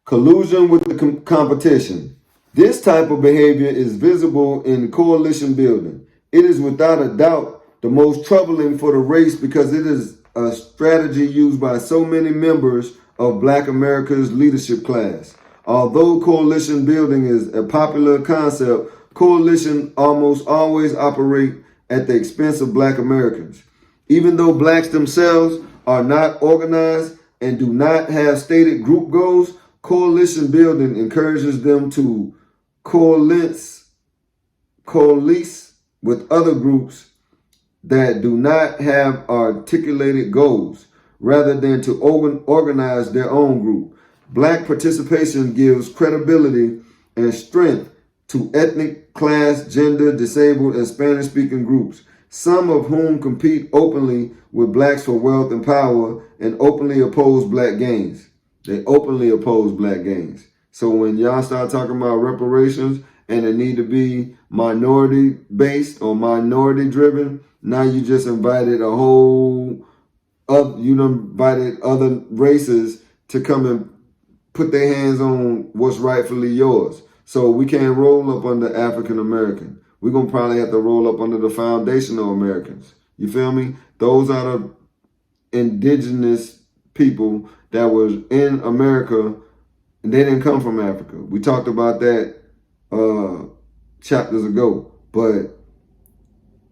Collusion with the competition. This type of behavior is visible in coalition building. It is without a doubt the most troubling for the race because it is a strategy used by so many members of Black America's leadership class. Although coalition building is a popular concept, coalition almost always operate at the expense of Black Americans. Even though blacks themselves are not organized and do not have stated group goals, coalition building encourages them to coalesce with other groups that do not have articulated goals, rather than to organize their own group. Black participation gives credibility and strength to ethnic, class, gender, disabled, and Spanish-speaking groups, some of whom compete openly with blacks for wealth and power and openly oppose black gains. They openly oppose black gains. So when y'all start talking about reparations and it need to be minority-based or minority-driven, now you just invited invited other races to come and put their hands on what's rightfully yours. So we can't roll up under African American. We're going to probably have to roll up under the foundational Americans. You feel me? Those are the indigenous people that was in America, and they didn't come from Africa. We talked about that chapters ago. But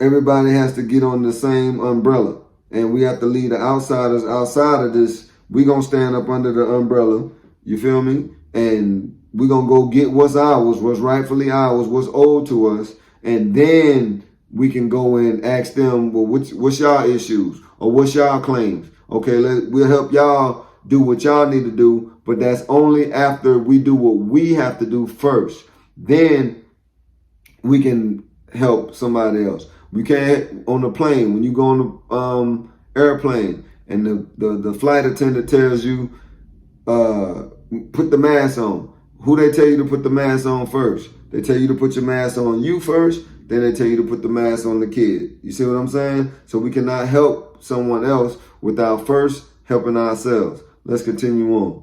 everybody has to get on the same umbrella. And we have to leave the outsiders outside of this. We're going to stand up under the umbrella. You feel me? And we're going to go get what's ours, what's rightfully ours, what's owed to us. And then we can go and ask them, well, what's y'all issues? Or what's y'all claims? Okay, we'll help y'all do what y'all need to do. But that's only after we do what we have to do first. Then we can help somebody else. We can't, on the plane, when you go on the airplane and the flight attendant tells you, put the mask on. Who they tell you to put the mask on first? They tell you to put your mask on you first, then they tell you to put the mask on the kid. You see what I'm saying? So we cannot help someone else without first helping ourselves. Let's continue on.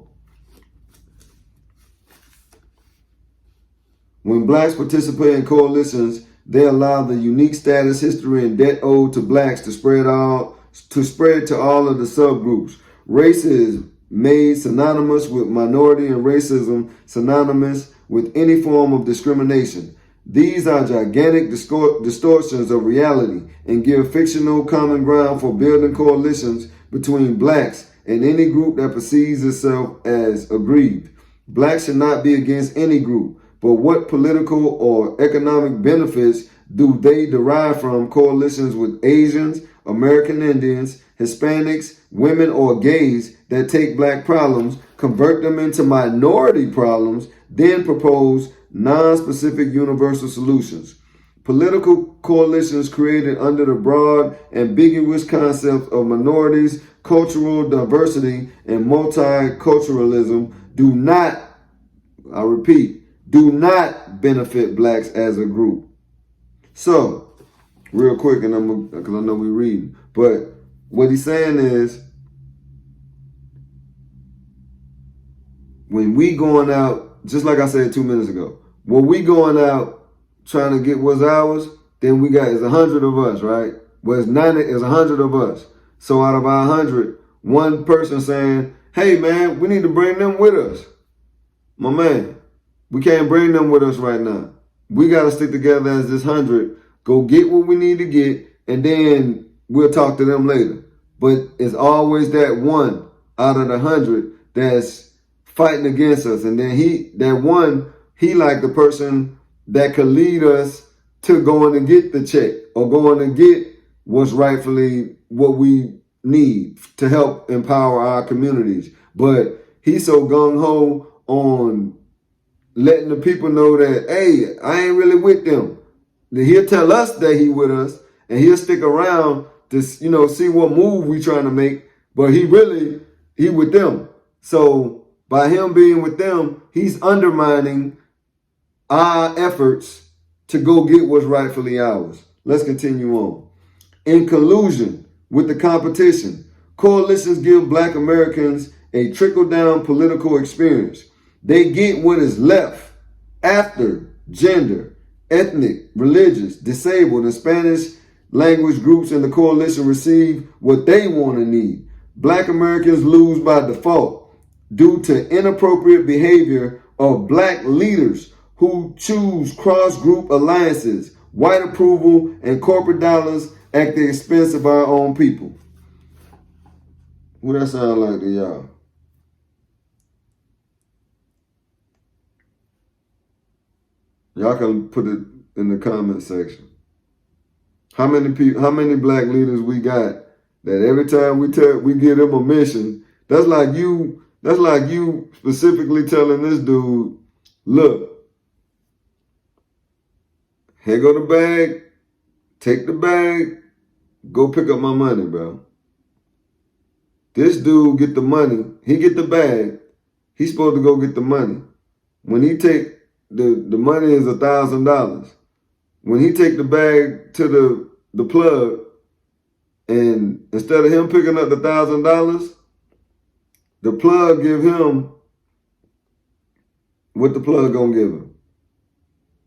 When blacks participate in coalitions, they allow the unique status, history, and debt owed to blacks to spread to all of the subgroups. Race is made synonymous with minority and racism synonymous with any form of discrimination. These are gigantic distortions of reality and give fictional common ground for building coalitions between blacks and any group that perceives itself as aggrieved. Blacks should not be against any group, but what political or economic benefits do they derive from coalitions with Asians, American Indians, Hispanics, women, or gays that take black problems, convert them into minority problems, then propose non-specific universal solutions? Political coalitions created under the broad, ambiguous concept of minorities, cultural diversity, and multiculturalism do not, I repeat, do not benefit blacks as a group. So, real quick, and because I know we're reading, but what he's saying is, when we going out, just like I said 2 minutes ago, when we going out trying to get what's ours, then we got, it's 100 of us, right? Well, it's 90, it's 100 of us. So out of our 100, one person saying, hey man, we need to bring them with us. My man, we can't bring them with us right now. We got to stick together as this 100, go get what we need to get, and then we'll talk to them later. But it's always that one out of the 100 that's fighting against us. And then he like the person that could lead us to going and get the check or going and get what's rightfully what we need to help empower our communities. But he's so gung-ho on letting the people know that, hey, I ain't really with them. Then he'll tell us that he with us, and he'll stick around to, see what move we trying to make. But he with them. So by him being with them, he's undermining our efforts to go get what's rightfully ours. Let's continue on. In collusion with the competition, coalitions give Black Americans a trickle-down political experience. They get what is left after gender, ethnic, religious, disabled, and Spanish language groups in the coalition receive what they want and need. Black Americans lose by default due to inappropriate behavior of black leaders who choose cross-group alliances, white approval, and corporate dollars at the expense of our own people. What that sound like to y'all? Y'all can put it in the comment section. How many people? How many black leaders we got that every time we give them a mission, that's like you specifically telling this dude, look, here go the bag, take the bag, go pick up my money, bro. This dude get the money, he get the bag, he's supposed to go get the money. When he take the money is $1,000. When he take the bag to the plug, and instead of him picking up the $1,000, the plug give him what the plug gonna give him.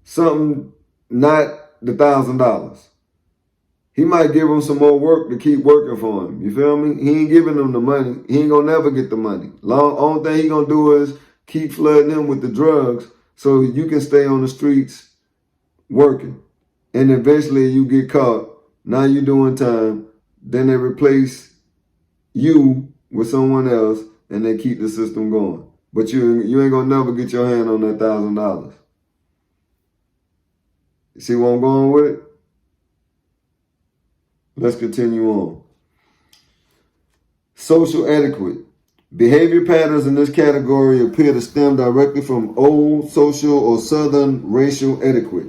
Something not the $1,000. He might give him some more work to keep working for him. You feel me? He ain't giving him the money. He ain't gonna never get the money. Only thing he gonna do is keep flooding him with the drugs so you can stay on the streets working. And eventually you get caught. Now you doing time. Then they replace you with someone else and they keep the system going. But you ain't gonna never get your hand on that $1,000. You see where I'm going with it? Let's continue on. Social etiquette. Behavior patterns in this category appear to stem directly from old social or Southern racial etiquette.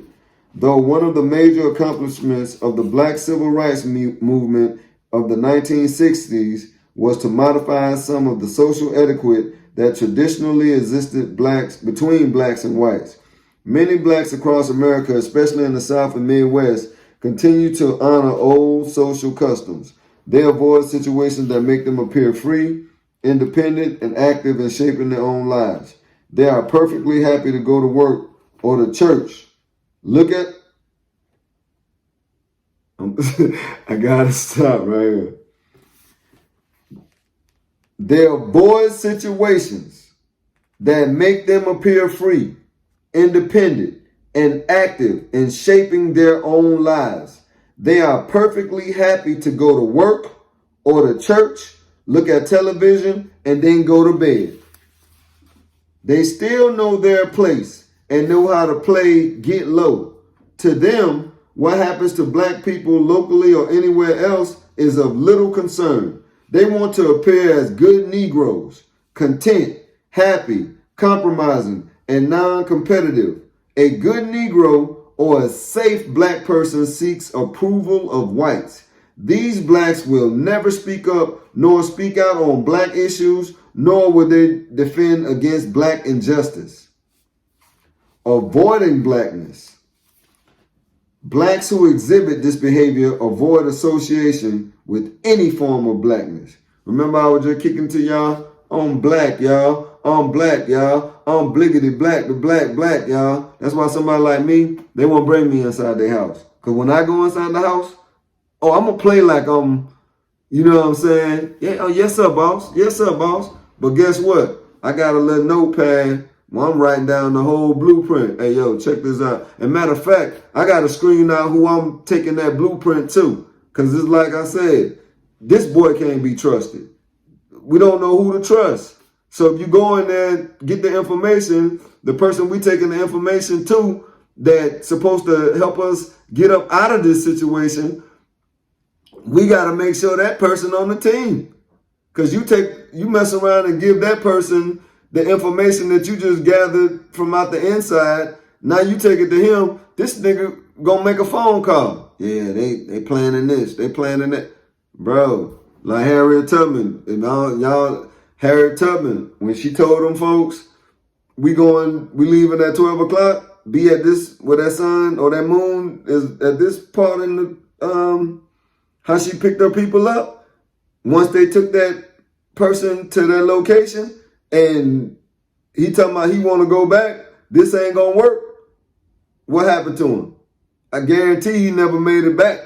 Though one of the major accomplishments of the Black Civil Rights movement of the 1960s was to modify some of the social etiquette that traditionally existed between blacks and whites. Many blacks across America, especially in the South and Midwest, continue to honor old social customs. They avoid situations that make them appear free, independent, and active in shaping their own lives. They are perfectly happy to go to work or to church. Look at... I gotta stop right here. They avoid situations that make them appear free, independent, and active in shaping their own lives. They are perfectly happy to go to work or to church, look at television, and then go to bed. They still know their place and know how to play get low. To them, what happens to black people locally or anywhere else is of little concern. They want to appear as good Negroes, content, happy, compromising, and non-competitive. A good Negro or a safe black person seeks approval of whites. These blacks will never speak up nor speak out on black issues, nor will they defend against black injustice. Avoiding blackness. Blacks who exhibit this behavior avoid association with any form of blackness. Remember I was just kicking to y'all? I'm black, y'all. I'm black, y'all. I'm bliggity black, the black, y'all. That's why somebody like me, they won't bring me inside their house. Because when I go inside the house, I'm going to play like I'm, you know what I'm saying? Yeah, oh, yes, sir, boss. Yes, sir, boss. But guess what? I got a little notepad where I'm writing down the whole blueprint. Hey, yo, check this out. And matter of fact, I got to screen out who I'm taking that blueprint to. Because it's like I said, this boy can't be trusted. We don't know who to trust. So if you go in there and get the information, the person we taking the information to that's supposed to help us get up out of this situation, we got to make sure that person on the team. Because you mess around and give that person the information that you just gathered from out the inside. Now you take it to him. This nigga gonna make a phone call. Yeah, they planning this. They planning that. Bro, like Harriet Tubman. Harriet Tubman, when she told them folks, we leaving at 12 o'clock, be at this, where that sun or that moon is at this part in the, how she picked her people up. Once they took that person to their location and He talking about he want to go back. This ain't gonna work. What happened to him? I guarantee he never made it back.